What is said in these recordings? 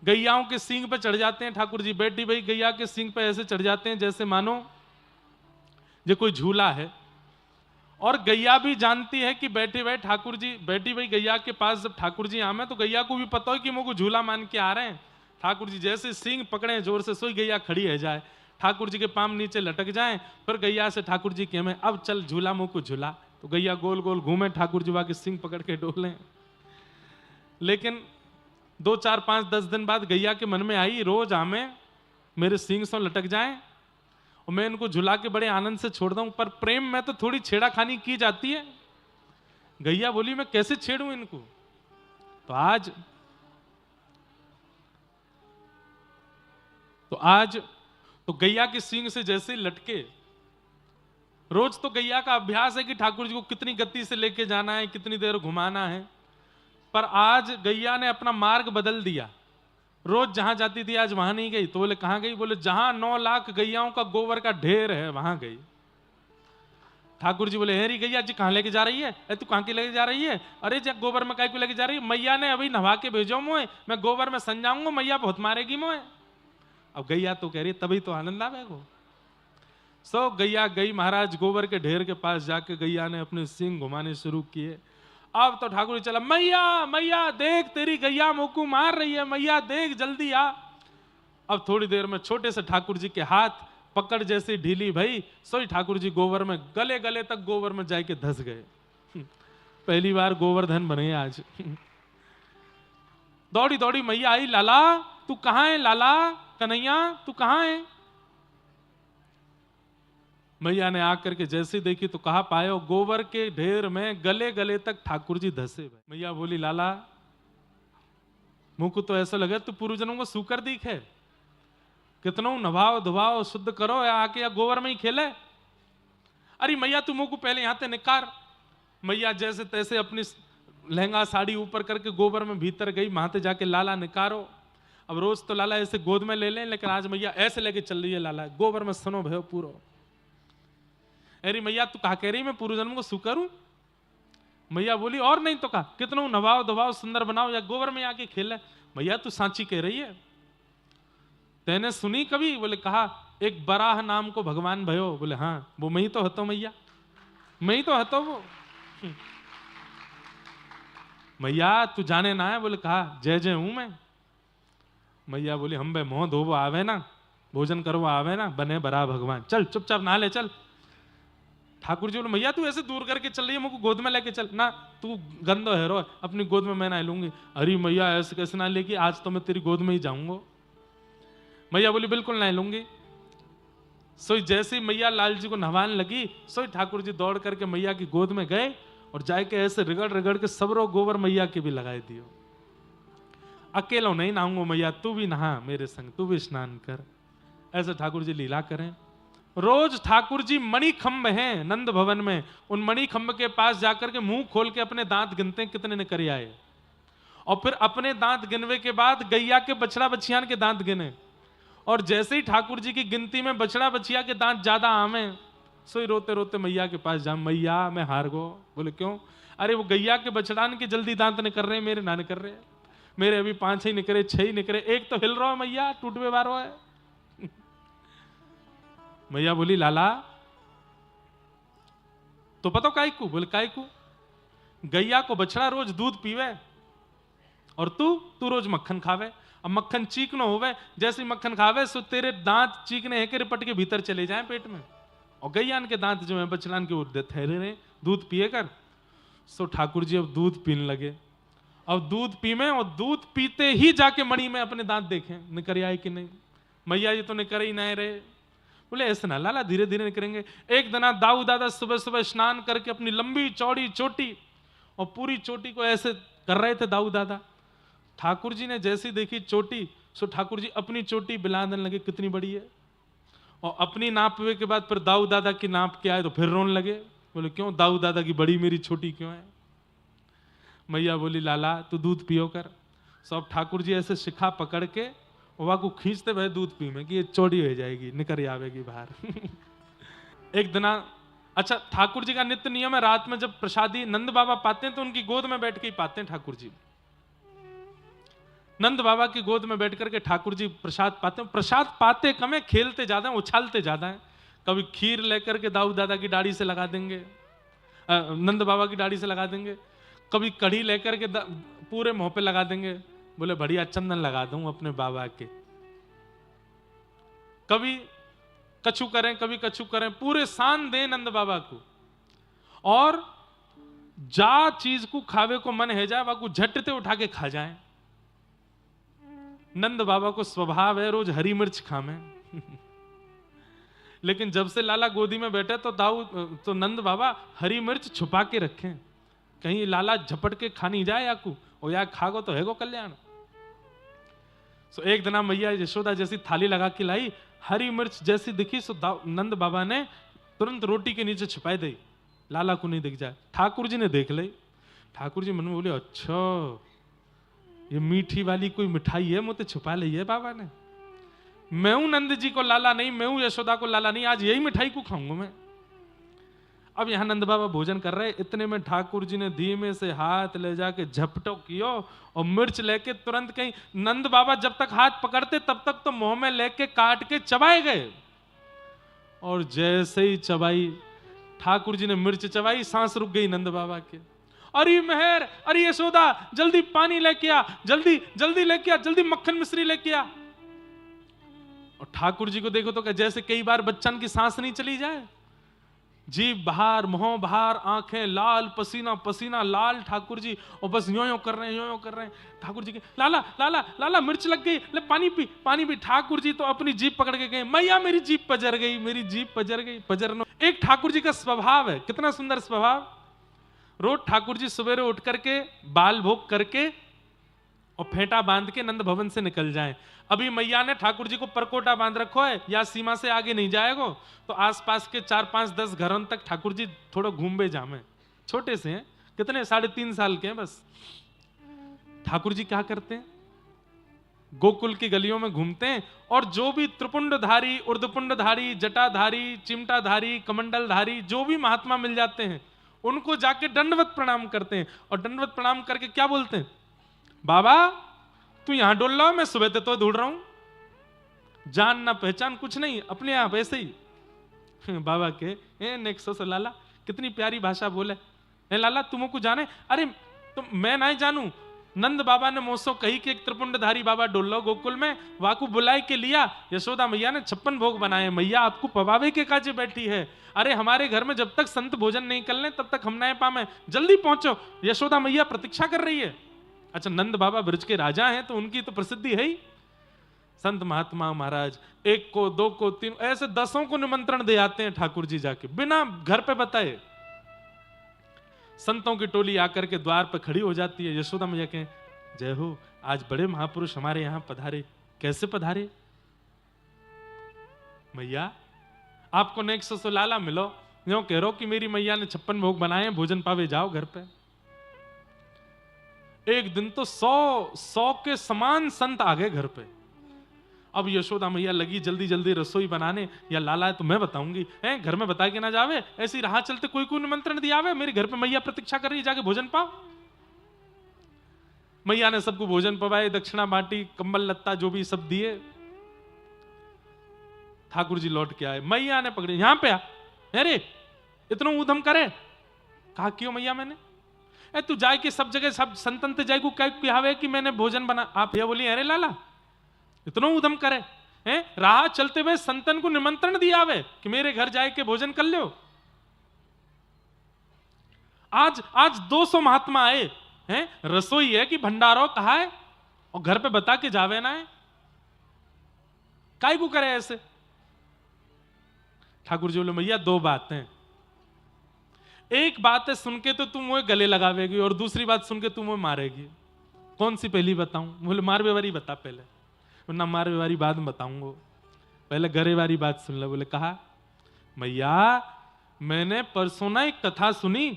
गैयाओं के सींग पे चढ़ जाते हैं ठाकुर जी। बैठी भाई गैया के सींग पे ऐसे चढ़ जाते हैं जैसे मानो ये कोई झूला है। और गैया भी जानती है कि बैठे भाई ठाकुर जी, बैठी भाई गैया के पास जब ठाकुर जी आमे तो गैया को भी पता हो कि मुझको झूला मान के आ रहे हैं। ठाकुर जी जैसे सींग पकड़े जोर से, सोई गैया खड़ी है जाए, ठाकुर जी के पाम नीचे लटक जाए, फिर गैया से ठाकुर जी के में अब चल झूला मुँह को झूला। तो गैया गोल गोल घूमे, ठाकुर जी के सींग पकड़ के डोले। लेकिन 2 4 5 10 दिन बाद गैया के मन में आई रोज आमे मेरे सींग से लटक जाए और मैं इनको झुला के बड़े आनंद से छोड़ दूं, पर प्रेम में तो थोड़ी छेड़ाखानी की जाती है। गैया बोली मैं कैसे छेड़ूं इनको। तो आज तो गैया के सींग से जैसे लटके, रोज तो गैया का अभ्यास है कि ठाकुर जी को कितनी गति से लेके जाना है, कितनी देर घुमाना है, पर आज गैया ने अपना मार्ग बदल दिया। रोज जहां जाती थी आज वहां नहीं गई। तो बोले कहां गई? बोले जहां 9 लाख गैयाओं का गोबर का ढेर है वहां गई। ठाकुर जी बोले हेरी गैया जी कहां लेके जा रही है? तू कहां के लेके जा रही है? अरे जब गोबर में काय को लेके जा रही है? मैया ने अभी नहा के भेजो मोए, मैं गोबर में सन जाऊंगा, मैया बहुत मारेगी मोए। अब गैया तो कह रही तभी तो आनंद आवेगो। सो गैया गई महाराज गोबर के ढेर के पास जाके गैया ने अपने सींग घुमाने शुरू किए। अब तो ठाकुर जी चला, मैया मैया देख तेरी गैया मुक्कू मार रही है, मैया देख जल्दी आ। अब थोड़ी देर में छोटे से ठाकुर जी के हाथ पकड़ जैसी ढीली भई, सोई ठाकुर जी गोबर में गले गले तक गोबर में जाके धस गए। पहली बार गोवर्धन बने आज। दौड़ी दौड़ी मैया आई, लाला तू कहां है? लाला कन्हैया तू कहां है? मैया ने आकर के जैसे देखी तो कहा पायो गोबर के ढेर में गले गले तक ठाकुर जी धसे हुए। मैया बोली लाला मुंह को तो ऐसा लगे तू पूर्वजनों को सूकर दिखे, कितनों नभाओ धुभाओ शुद्ध करो या आके या गोबर में ही खेले। अरे मैया तू मुंह को पहले यहां से निकार। मैया जैसे तैसे अपनी लहंगा साड़ी ऊपर करके गोबर में भीतर गई, वहां से जाके लाला निकारो। अब रोज तो लाला ऐसे गोद में ले लें, लेकिन आज मैया ऐसे लेके चल रही है लाला गोबर में सनो भयो पूरो। अरे मैया तू कहा कह रही मैं पूर्व जन्म को सुकर हूं? मैया बोली और नहीं तो कहा कितनों नवाओ दबाओ सुंदर बनाओ या गोबर में आके खेले। मैया तू सांची कह रही है, तेने सुनी कभी? बोले कहा एक बराह नाम को भगवान भयो। बोले हाँ वो मैं ही तो हतो मैया, मैं ही तो हतो वो। मैया तू जाने ना है? बोले कहा जय जय हूं मैं। मैया बोली हम बे मोह धोबो आवे ना, भोजन करवा आवे ना, बने बरा भगवान, चल चुपचाप नहा ले चल। ठाकुर जी बोले मैया तू ऐसे दूर करके चल रही है, मुझको गोद में लेके चल ना, तू गंदो है रो अपनी गोद में मैं नहा लूंगी। अरे मैया ऐसे कैसे नहा लेगी, आज तो मैं तेरी गोद में ही जाऊंगा। मैया बोली बिल्कुल नहा लूंगी। सोई जैसे ही मैया लाल जी को नहवाने लगी, सोई ठाकुर जी दौड़ करके मैया की गोद में गए और जाके ऐसे रिगड़ रिगड़ के सबरो गोबर मैया के भी लगाए दियो। अकेला नहीं नहाऊंगा मैया, तू भी नहा मेरे संग, तू भी स्नान कर। ऐसे ठाकुर जी लीला करें। रोज ठाकुर जी मणिखंभ हैं नंद भवन में, उन मणिखंभ के पास जाकर के मुंह खोल के अपने दांत गिनते हैं कितने निकल आए, और फिर अपने दांत गिनवे के बाद गैया के बछड़ा बछियान के दांत गिने, और जैसे ही ठाकुर जी की गिनती में बछड़ा बछिया के दांत ज्यादा आमे, सोई रोते रोते मैया के पास जा, मैया मैं हार गो। बोले क्यों? अरे वो गैया के बछड़ान के जल्दी दांत निकल रहे, मेरे ना निकल रहे, मेरे अभी 5 ही निकले 6 ही निकले, एक तो हिल रहा है मैया टूटवे बारो है। मैया बोली लाला तो पता काय को? बोले काय को? गैया को बछड़ा रोज दूध पीवे और तू रोज मक्खन खावे। अब मक्खन चीकनो होवे, जैसे मक्खन खावे सो तेरे दांत चीकने है के रिपट के भीतर चले जाएं पेट में, और गैयान के दांत जो है बछड़ान के उड़ ठहरे रहे दूध पिए कर। सो ठाकुर जी अब दूध पीने लगे। अब दूध पीवे और दूध पीते ही जाके मणि में अपने दांत देखें निकर आए कि नहीं। मैया ये तो निकर ही नहीं रहे। बोले ऐसे ना लाला धीरे धीरे निकलेंगे। एक दिन दाऊ दादा सुबह सुबह स्नान करके अपनी लंबी चौड़ी चोटी और पूरी चोटी को ऐसे कर रहे थे दाऊ दादा। ठाकुर जी ने जैसी देखी चोटी, सो ठाकुर जी अपनी चोटी बिलाने लगे कितनी बड़ी है, और अपनी नापवे के बाद फिर दाऊ दादा की नाप के आए तो फिर रोने लगे। बोले क्यों? दाऊ दादा की बड़ी मेरी छोटी क्यों है? मैया बोली लाला तू दूध पियो कर। सब ठाकुर जी ऐसे शिखा पकड़ के वह को खींचते भाई दूध पी में कि ये चौड़ी हो जाएगी निकर आवेगी बाहर। एक दिन अच्छा ठाकुर जी का नित्य नियम है रात में जब प्रसादी नंद बाबा पाते हैं तो उनकी गोद में बैठ के ही पाते हैं ठाकुर जी। नंद बाबा की गोद में बैठ करके ठाकुर जी प्रसाद पाते हैं। प्रसाद पाते कम है, खेलते ज्यादा हैं, उछालते ज्यादा हैं। कभी खीर लेकर के दाऊ दादा की दाढ़ी से लगा देंगे, नंद बाबा की दाढ़ी से लगा देंगे। कभी कढ़ी लेकर के पूरे मुंह पे लगा देंगे, बोले बढ़िया चंदन लगा दूं अपने बाबा के। कभी कछु करें, कभी कछु करें, पूरे शान दें नंद बाबा को। और जा चीज को खावे को मन है जाए वह को झटते उठा के खा जाए। नंद बाबा को स्वभाव है रोज हरी मिर्च खावे। लेकिन जब से लाला गोदी में बैठे तो नंद बाबा हरी मिर्च छुपा के रखें, कहीं लाला झपट के खा नहीं जाए याकू, और या खागो तो हैगो कल्याण। सो एक दिन मैया यशोदा जैसी थाली लगा के लाई, हरी मिर्च जैसी दिखी, सो नंद बाबा ने तुरंत रोटी के नीचे छुपाई दी, लाला को नहीं दिख जाए। ठाकुर जी ने देख ली। ठाकुर जी मन में बोले अच्छा ये मीठी वाली कोई मिठाई है, मुझे छुपा ली है बाबा ने। मैं हूं नंद जी को लाला नहीं, मैं हूं यशोदा को लाला नहीं, आज यही मिठाई को खाऊंगा मैं। अब यहां नंद बाबा भोजन कर रहे, इतने में ठाकुर जी ने धीमे से हाथ ले जाके झपटो कियो और मिर्च लेके तुरंत कहीं, नंद बाबा जब तक हाथ पकड़ते तब तक तो मुंह में लेके काट के चबाए गए। और जैसे ही चबाई, ठाकुर जी ने मिर्च चबाई, सांस रुक गई नंद बाबा के। अरे मेहर, अरे यशोदा जल्दी पानी लेके आ, जल्दी जल्दी लेके आ, जल्दी मक्खन मिश्री लेके आ। और ठाकुर जी को देखो तो जैसे कई बार बच्चन की सांस नहीं चली जाए, जीभ बाहर, मुंह बाहर, आंखें लाल, पसीना पसीना लाल ठाकुर जी, और बस यो यो कर रहे हैं, यो यो कर रहे हैं। ठाकुर जी के लाला लाला लाला मिर्च लग गई, ले पानी पी पानी पी। ठाकुर जी तो अपनी जीभ पकड़ के गए, मैया मेरी जीभ पजर गई, मेरी जीभ पजर गई। पजरनो एक ठाकुर जी का स्वभाव है, कितना सुंदर स्वभाव। रोज ठाकुर जी सवेरे उठ करके बाल भोग करके और फेंटा बांध के नंद भवन से निकल जाएं। अभी मैया ने ठाकुर जी को परकोटा बांध रखो है, या सीमा से आगे नहीं जाएगो, तो आसपास के 4-5-10 घरों तक ठाकुर जी थोड़ा घूमे जामे। छोटे से हैं, कितने 3.5 साल के हैं बस। ठाकुर जी क्या करते हैं, गोकुल की गलियों में घूमते हैं, और जो भी त्रिपुंडधारी, ऊर्ध्वपुंडधारी, जटाधारी, चिमटाधारी, कमंडलधारी, जो भी महात्मा मिल जाते हैं उनको जाके दंडवत प्रणाम करते हैं। और दंडवत प्रणाम करके क्या बोलते हैं, बाबा तू यहां डोल रहा हो, मैं सुबह तो ढूंढ रहा हूं, जान ना पहचान कुछ नहीं, अपने आप ऐसे ही। बाबा के नेक्सो से लाला कितनी प्यारी भाषा बोले, लाला तुमको जाने, अरे तुम मैं नहीं जानू, नंद बाबा ने मोसो कही कि एक त्रिपुंडधारी बाबा डोल लो गोकुल में, वाकू बुलाए के लिया। यशोदा मैया ने 56 भोग बनाए, मैया आपको पवावे के काजे बैठी है। अरे हमारे घर में जब तक संत भोजन नहीं कर ले तब तक हम नहीं पावे, जल्दी पहुंचो, यशोदा मैया प्रतीक्षा कर रही है। अच्छा नंद बाबा ब्रज के राजा हैं तो उनकी तो प्रसिद्धि है ही। संत महात्मा महाराज 1 को 2 को 3 ऐसे 10 को निमंत्रण दे आते हैं ठाकुर जी जाके बिना घर पे बताए। संतों की टोली आकर के द्वार पर खड़ी हो जाती है। यशोदा मैया कहें जय हो, आज बड़े महापुरुष हमारे यहां पधारे। कैसे पधारे? मैया आपको नेक्स्ट से लाला मिलो, यूं कह रहो कि मेरी मैया ने 56 भोग बनाए, भोजन पावे जाओ घर पे। एक दिन तो 100 के समान संत आ गए घर पे। अब यशोदा मैया लगी जल्दी जल्दी रसोई बनाने, या लाला है तो मैं बताऊंगी, हैं घर में बता के ना जावे, ऐसी राह चलते कोई कोई निमंत्रण दिया वे, मेरे घर पे मैया प्रतीक्षा कर रही है, जाके भोजन पाओ। मैया ने सबको भोजन पवाए, दक्षिणा बांटी, कंबल लत्ता जो भी सब दिए। ठाकुर जी लौट के आए, मैया ने पकड़े, यहां पे आ, अरे इतना ऊधम करे। कहा क्यों मैया मैंने? तू जाए कि सब जगह सब संतन ते जाए को कहावे कि मैंने भोजन बना। आप यह बोली अरे लाला इतना उधम करे हैं, राह चलते हुए संतन को निमंत्रण दिया वे कि मेरे घर जाए के भोजन कर लो। आज 200 महात्मा आए हैं, रसोई है कि भंडारो कहा है, और घर पे बता के जावे ना है, काय को करे ऐसे? ठाकुर जी बोले मैया 2 बातें, एक बात है सुन के तो तुम वो गले लगावेगी, और दूसरी बात सुन के तुम वो मारेगी। कौन सी पहली बताऊं? बोले मारवे वाली बता पहले, वरना मारवे वाली बाद में बताऊंगा, पहले गरे वाली बात सुन ले। बोले कहा मैया मैंने परसों ना एक कथा सुनी,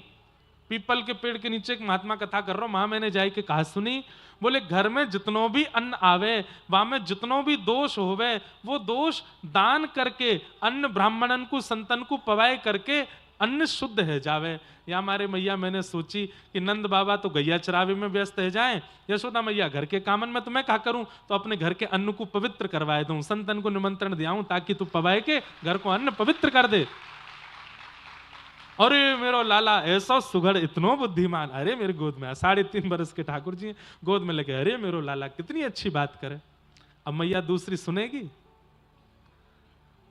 पीपल के पेड़ के नीचे एक महात्मा कथा कर रहा हूं, मां मैंने जाए के कहा सुनी। बोले घर में जितनो भी अन्न आवे, वहां में जितनो भी दोष होवे, वो दोष दान करके अन्न ब्राह्मणन को संतन को पवाए करके अन्न शुद्ध है जावे। या हमारे मैया मैंने सोची कि नंद बाबा तो गैया चरावे में व्यस्त है जाएं, यशोदा मैया घर के कामन में, तो मैं क्या करूं, तो अपने घर के अन्न को पवित्र करवाए दूं, संतन को निमंत्रण दियाऊं ताकि तू पवाए के घर को अन्न पवित्र कर दे। अरे मेरो लाला ऐसा सुघड़, इतनो बुद्धिमान, अरे मेरी गोद में 3.5 बरस के ठाकुर जी गोद में लेके, अरे मेरो लाला कितनी अच्छी बात करे। अब मैया दूसरी सुनेगी?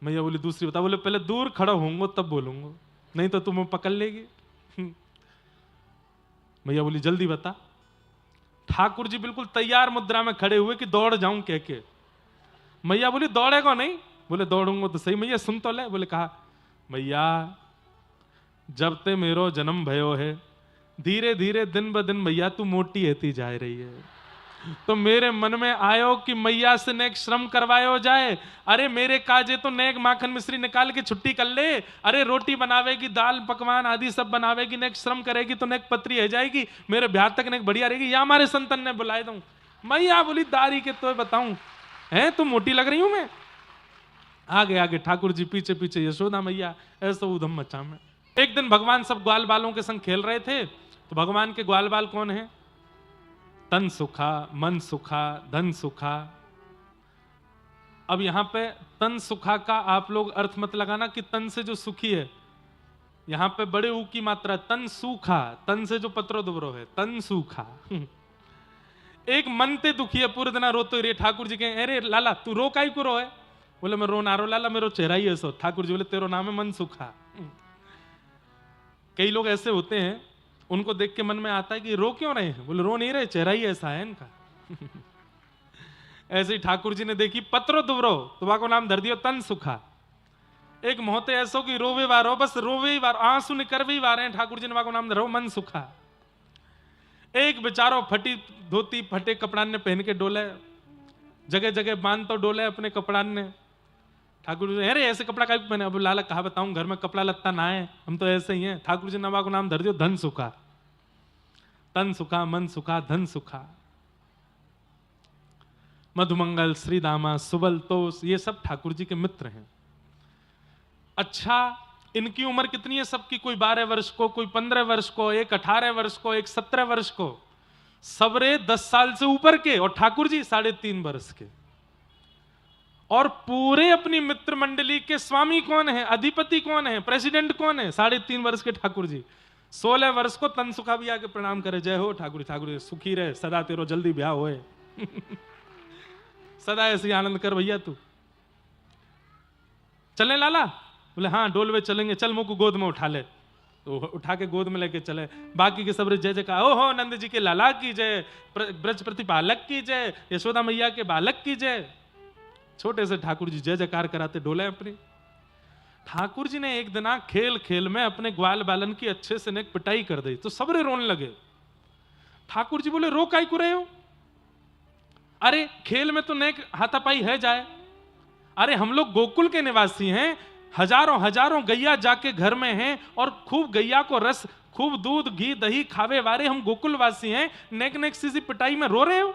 मैया बोली दूसरी बता। बोले पहले दूर खड़ा होऊंगा तब बोलूंगा, नहीं तो तुम्हें पकड़ लेगी। मैया बोली जल्दी बता। ठाकुर जी बिल्कुल तैयार मुद्रा में खड़े हुए कि दौड़ जाऊं कह के। मैया बोली दौड़ेगा नहीं? बोले दौड़ूंगा तो सही। मैया सुन तो ले। बोले कहा मैया जब ते मेरो जन्म भयो है, धीरे धीरे दिन ब दिन मैया तू मोटी होती जा रही है, तो मेरे मन में आयो कि मैया से नेक श्रम करवायो जाए। अरे मेरे काजे तो नेक माखन मिश्री निकाल के छुट्टी कर ले। अरे रोटी बनावेगी, दाल पकवान आदि सब बनावेगी, नेक श्रम करेगी तो नेक पत्री है जाएगी, मेरे ब्याह तक नेक बढ़िया रहेगी। या हमारे संतन ने बुलाए दूं। मैया बोली दारी के तो बताऊं, है तू मोटी लग रही हूं मैं। आगे आगे ठाकुर जी, पीछे पीछे यशोदा मैया, ऐसा उधम मचा में। एक दिन भगवान सब ग्वाल बालों के संग खेल रहे थे, तो भगवान के ग्वाल बाल कौन है? तन सुखा, मन सुखा, धन सुखा। अब यहां पे तन सुखा का आप लोग अर्थ मत लगाना कि तन से जो सुखी है, यहां पे बड़े ऊ की मात्रा। तन सूखा, तन से जो पत्रो दुबरो है, तन सूखा। एक मन ते दुखी है, पूरे दिन रोते रे। ठाकुर जी कहे अरे लाला तू रो काई को रो है? बोले मैं रो ना रो लाला, मेरो चेहरा ही ऐसा। ठाकुर जी बोले तेरो नाम है मन सुखा। कई लोग ऐसे होते हैं, उनको देख के मन में आता है कि रो क्यों रहे हैं? बोले रो नहीं रहे, चेहरा ही ऐसा है इनका। ऐसे ही ठाकुर जी ने देखी पत्रो दुबरो, तो को नाम धर दियो तन सुखा। एक मोहते ऐसो कि रोवे वारो, बस रोवे ही वार, आंसू निकरवे ही वारे हैं, ठाकुर जी ने को नाम धरो मन सुखा। एक बेचारो फटी धोती फटे कपड़ान ने पहन के डोले, जगह जगह बांध तो डोले अपने कपड़ान ने। ठाकुर जी अरे ऐसे कपड़ा का पहने? अब लाला कहा बताऊं, घर में कपड़ा लत्ता ना है, हम तो ऐसे ही हैं। ठाकुर जी नवा को नाम धर दियो धन सुखा। तन सुखा, मन सुखा, धन सुखा। मधुमंगल, श्रीदामा, सुबल तोष, ये सब ठाकुर जी के मित्र हैं। अच्छा इनकी उम्र कितनी है सबकी? कोई 12 वर्ष को, कोई 15 वर्ष को, एक 18 वर्ष को, एक 17 वर्ष को, सबरे 10 साल से ऊपर के, और ठाकुर जी 3.5 वर्ष के। और पूरे अपनी मित्र मंडली के स्वामी कौन है, अधिपति कौन है, प्रेसिडेंट कौन है? 3.5 वर्ष के ठाकुर जी। 16 वर्ष को तन सुखा भी आके प्रणाम करे, जय हो ठाकुर। ठाकुर सुखी रहे सदा, तेरो जल्दी ब्याह होए। सदा ऐसे आनंद कर भैया तू। चले लाला? बोले हाँ डोलवे चलेंगे, चल मुझको गोद में उठा ले। तो उठा के गोद में लेके चले। बाकी के सब जय जय का, ओ हो नंद जी के लाला की जय, ब्रज प्रतिपालक की जय, यशोदा मैया के बालक की जय। छोटे से ठाकुर जी जय जयकार कराते डोले अपनी। ठाकुर जी ने एक दिन खेल खेल में अपने ग्वाल बालन की अच्छे से नेक पिटाई कर दी, तो सबरे रोने लगे। ठाकुर जी बोले रो काई को रहे हो? अरे खेल में तो नेक हाथापाई है जाए। अरे हम लोग गोकुल के निवासी हैं, हजारों हजारों गैया जाके घर में हैं, और खूब गैया को रस, खूब दूध घी दही खावे वाले हम गोकुलवासी हैं, नेक नेक सी पिटाई में रो रहे हो?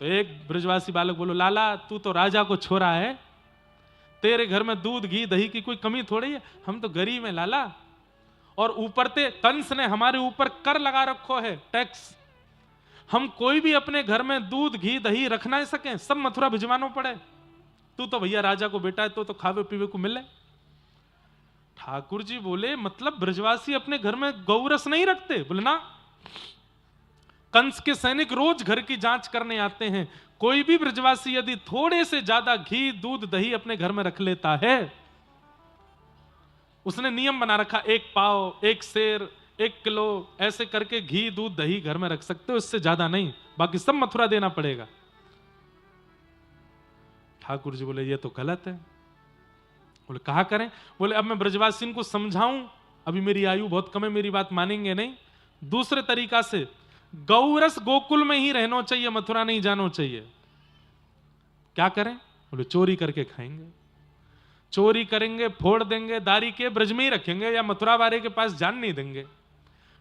तो एक ब्रजवासी बालक बोलो लाला तू तो राजा को छोरा है, तेरे घर में दूध घी दही की कोई कमी थोड़ी है, हम तो गरीब हैं लाला। और ऊपर ते कंस ने हमारे ऊपर कर लगा रखो है, टैक्स। हम कोई भी अपने घर में दूध घी दही रख ना सके, सब मथुरा भिजवाना पड़े। तू तो भैया राजा को बेटा है, तो खावे पीवे को मिले। ठाकुर जी बोले मतलब ब्रजवासी अपने घर में गौरस नहीं रखते? बोले ना, कंस के सैनिक रोज घर की जांच करने आते हैं। कोई भी ब्रजवासी यदि थोड़े से ज्यादा घी दूध दही अपने घर में रख लेता है, उसने नियम बना रखा 1 पाव 1 सेर 1 किलो ऐसे करके घी दूध दही घर में रख सकते हो, इससे ज्यादा नहीं, बाकी सब मथुरा देना पड़ेगा। ठाकुर जी बोले ये तो गलत है। बोले कहा करें? बोले अब मैं ब्रजवासियों को समझाऊं, अभी मेरी आयु बहुत कम है, मेरी बात मानेंगे नहीं। दूसरे तरीका से गौरस गोकुल में ही रहना चाहिए, मथुरा नहीं जाना चाहिए। क्या करें? बोले चोरी करके खाएंगे, चोरी करेंगे, फोड़ देंगे, दारी के ब्रज में ही रखेंगे, या मथुरा वाले के पास जान नहीं देंगे।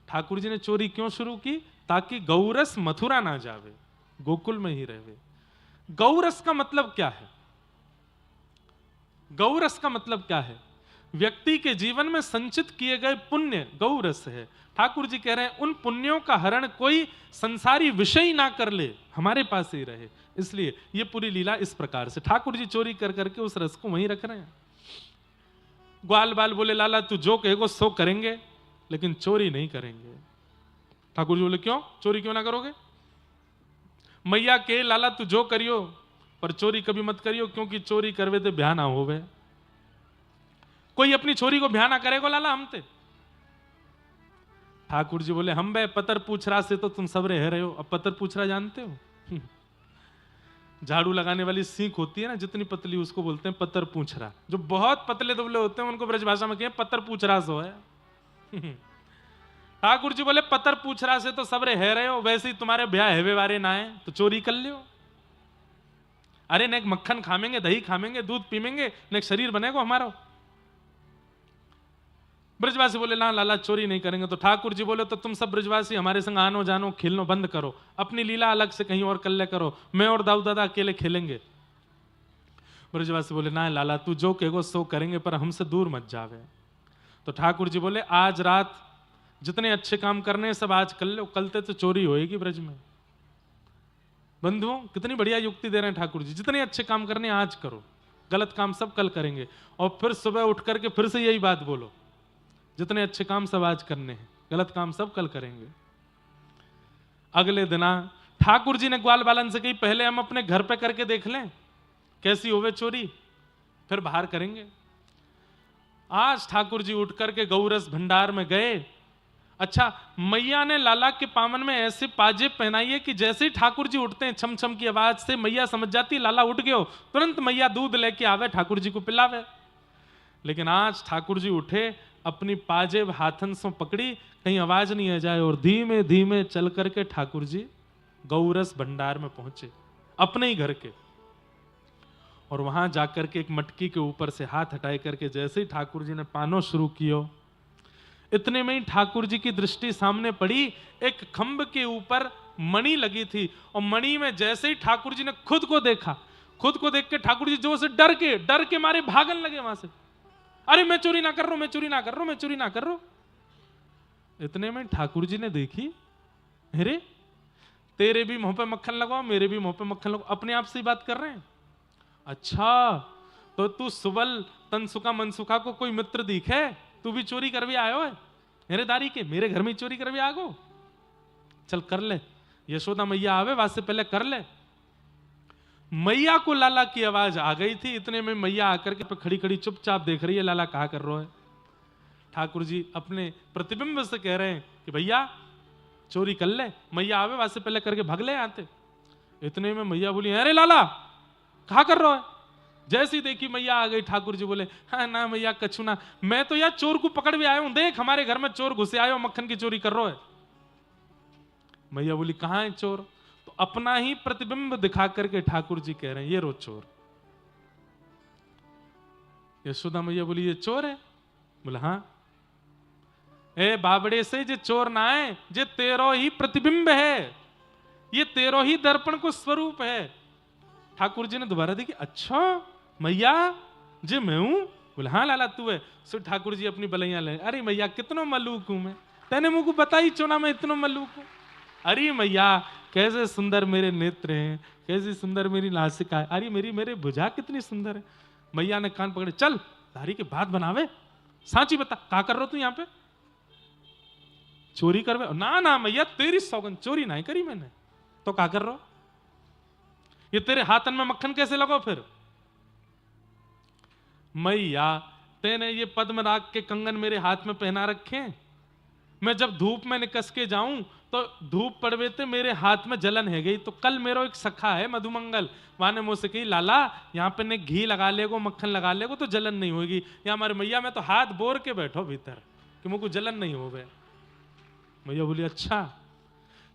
ठाकुर जी ने चोरी क्यों शुरू की? ताकि गौरस मथुरा ना जावे, गोकुल में ही रहे। गौरस का मतलब क्या है? गौरस का मतलब क्या है? व्यक्ति के जीवन में संचित किए गए पुण्य गौरस है। ठाकुर जी कह रहे हैं उन पुण्यों का हरण कोई संसारी विषय ना कर ले, हमारे पास ही रहे। इसलिए ये पूरी लीला इस प्रकार से ठाकुर जी चोरी कर करके उस रस को वहीं रख रहे हैं। ग्वाल बाल बोले लाला तू जो कहेगो सो करेंगे, लेकिन चोरी नहीं करेंगे। ठाकुर जी बोले क्यों, चोरी क्यों ना करोगे? मैया के लाला तू जो करियो पर चोरी कभी मत करियो, क्योंकि चोरी करवे तो ब्याह ना होवे। कोई अपनी छोरी को ब्याह ना करेगो लाला हमते। ठाकुर जी बोले हम बे पतर पूछरा से तो तुम सब रह रहे हो। अब पतर पूछरा जानते हो? झाड़ू लगाने वाली सीख होती है ना जितनी पतली, उसको बोलते हैं पतर पूछरा। जो बहुत पतले दुबले होते हैं उनको ब्रजभाषा में कहें पतर पूछरा सो है। ठाकुर जी बोले पतर पूछरा से तो सब रह रहे हो, वैसे ही तुम्हारे ब्याह हेवे वारे ना है तो चोरी कर लियो। अरे न मक्खन खामेंगे, दही खामेंगे, दूध पीमेंगे, न शरीर बनेगा हमारा। ब्रजवासी बोले ना लाला चोरी नहीं करेंगे। तो ठाकुर जी बोले तो तुम सब ब्रजवासी हमारे संग आनो जानो खेलनो बंद करो, अपनी लीला अलग से कहीं और कल्ले करो, मैं और दाऊ दादा अकेले खेलेंगे। ब्रजवासी बोले ना लाला तू जो कहेगो सो करेंगे, पर हमसे दूर मत जावे। तो ठाकुर जी बोले आज रात जितने अच्छे काम करने सब आज कर लो, कल तो चोरी होएगी ब्रज में। बंधुओं कितनी बढ़िया युक्ति दे रहे हैं ठाकुर जी, जितने अच्छे काम करने आज करो, गलत काम सब कल करेंगे। और फिर सुबह उठ करके फिर से यही बात बोलो, जितने अच्छे काम सब आज करने हैं, गलत काम सब कल करेंगे। अगले दिना ठाकुर जी ने ग्वाल बालन से कही पहले हम अपने घर पे करके देख लें कैसी होवे चोरी, फिर बाहर करेंगे। आज ठाकुर जी उठ करके गौरस भंडार में गए। अच्छा, मैया ने लाला के पामन में ऐसे पाजेब पहनाइए कि जैसे ही ठाकुर जी उठते हैं छम छम की आवाज से मैया समझ जाती लाला उठ गए हो, तुरंत मैया दूध लेके आवे ठाकुर जी को पिलावे। लेकिन आज ठाकुर जी उठे, अपनी पाजेब हाथन से पकड़ी, कहीं आवाज नहीं आ जाए, और धीमे धीमे चल करके ठाकुर जी गौरस भंडार में पहुंचे अपने ही घर के। और वहां जाकर के एक मटकी के ऊपर से हाथ हटाए करके जैसे ही ठाकुर जी ने पानो शुरू किया, इतने में ही ठाकुर जी की दृष्टि सामने पड़ी, एक खंभ के ऊपर मणि लगी थी, और मणि में जैसे ही ठाकुर जी ने खुद को देखा, खुद को देख के ठाकुर जी जोर से डर के मारे भागन लगे वहां से। अरे मैं चोरी ना कर रहा हूं, मैं चोरी ना कर रहा हूं, मैं चोरी ना कर रहा हूं। इतने में ठाकुर जी ने देखी, अरे तेरे भी मुंह पे मक्खन लगाओ, मेरे भी मुंह पे मक्खन लगाओ, अपने आप से ही बात कर रहे हैं। अच्छा तो तू सुबल तनसुका मनसुखा को कोई मित्र दिखे, तू भी चोरी कर भी आयो है मेरे दारी के, मेरे घर में चोरी कर भी आगो, चल कर ले, यशोदा मैया आवे वासे पहले कर ले। मैया को लाला की आवाज आ गई थी, इतने में मैया आकर के खड़ी खड़ी चुपचाप देख रही है लाला कहा कर रहा है। ठाकुर जी अपने प्रतिबिंब से कह रहे हैं कि भैया चोरी कर ले, मैया आवे वासे पहले करके भाग ले आते। इतने में मैया बोली अरे लाला कहा कर रहा है। जैसी देखी मैया आ गई, ठाकुर जी बोले हाँ ना मैया कछु ना, मैं तो यार चोर को पकड़ भी आया हूं, देख हमारे घर में चोर घुसे आयो, मक्खन की चोरी कर रहा है। मैया बोली कहां है चोर? तो अपना ही प्रतिबिंब दिखा करके ठाकुर जी कह रहे हैं ये रो चोर। यशोदा मैया बोली ये चोर है? बोला हाँ। ए बाबड़े से जे चोर ना है, जे तेरो ही प्रतिबिंब है, ये तेरो ही दर्पण को स्वरूप है। ठाकुर जी ने दोबारा देखी, अच्छा मैया जे मैं हूं? बोले हाँ लाला तू है। सो ठाकुर जी अपनी बलैया ले, अरे मैया कितनो मल्लूक हूं मैं, तेने मुझको बताई चोना मैं इतनो मल्लूक हूं। अरे मैया कैसे सुंदर मेरे नेत्र हैं, कैसी सुंदर मेरी नासिका है, अरे मेरे भुजा कितनी सुंदर है। मैया ने कान पकड़े, चल दारी के बात बनावे, सांची बता क्या कर रहा तू यहाँ पे, चोरी करवे? ना ना मैया तेरी सौगंध, चोरी नहीं करी मैंने। तो क्या कर रहा? ये तेरे हाथन में मक्खन कैसे लगो फिर? मैया तेने ये पद्मराग के कंगन मेरे हाथ में पहना रखे, मैं जब धूप में निकस के जाऊं तो धूप पड़वे ते मेरे हाथ में जलन है गई। तो कल मेरा एक सखा है मधुमंगल, वहां ने मुझसे कही लाला यहाँ पे ने घी लगा लेगो, मक्खन लगा लेगो तो जलन नहीं होगी। यहाँ हमारे मैया में तो हाथ बोर के बैठो भीतर कि मुझको जलन नहीं हो गए। मैया बोली अच्छा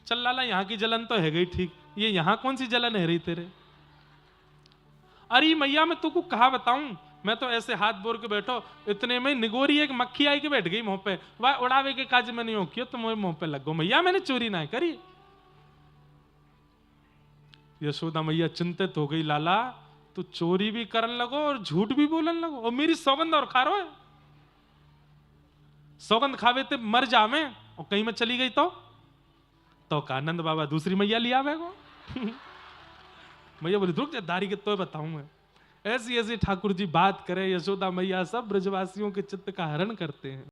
चल लाला यहाँ की जलन तो है गई ठीक, ये यहाँ कौन सी जलन है रही तेरे? अरे मैया मैं तुमको कहा बताऊं, मैं तो ऐसे हाथ बोर के बैठो, इतने में निगोरी एक मक्खी आई के बैठ गई मुंह पे, वह उड़ावे के काज में नहीं हो किया तो मुझे मुंह पे लग गो। मैया मैंने चोरी ना करी। यशोदा मैया चिंतित हो गई, लाला तू चोरी भी करन लगो और झूठ भी बोलन लगो और मेरी सौगंध और खारो है। सौगंध खावे ते मर जावे और कहीं में चली गई तो कानंद बाबा दूसरी मैया लिया आवे को। मैया बोली रुक जा दारी के तो बताऊं मैं। ऐसी ऐसी ठाकुर जी बात करे, यशोदा मैया सब ब्रजवासियों के चित्त का हरण करते हैं।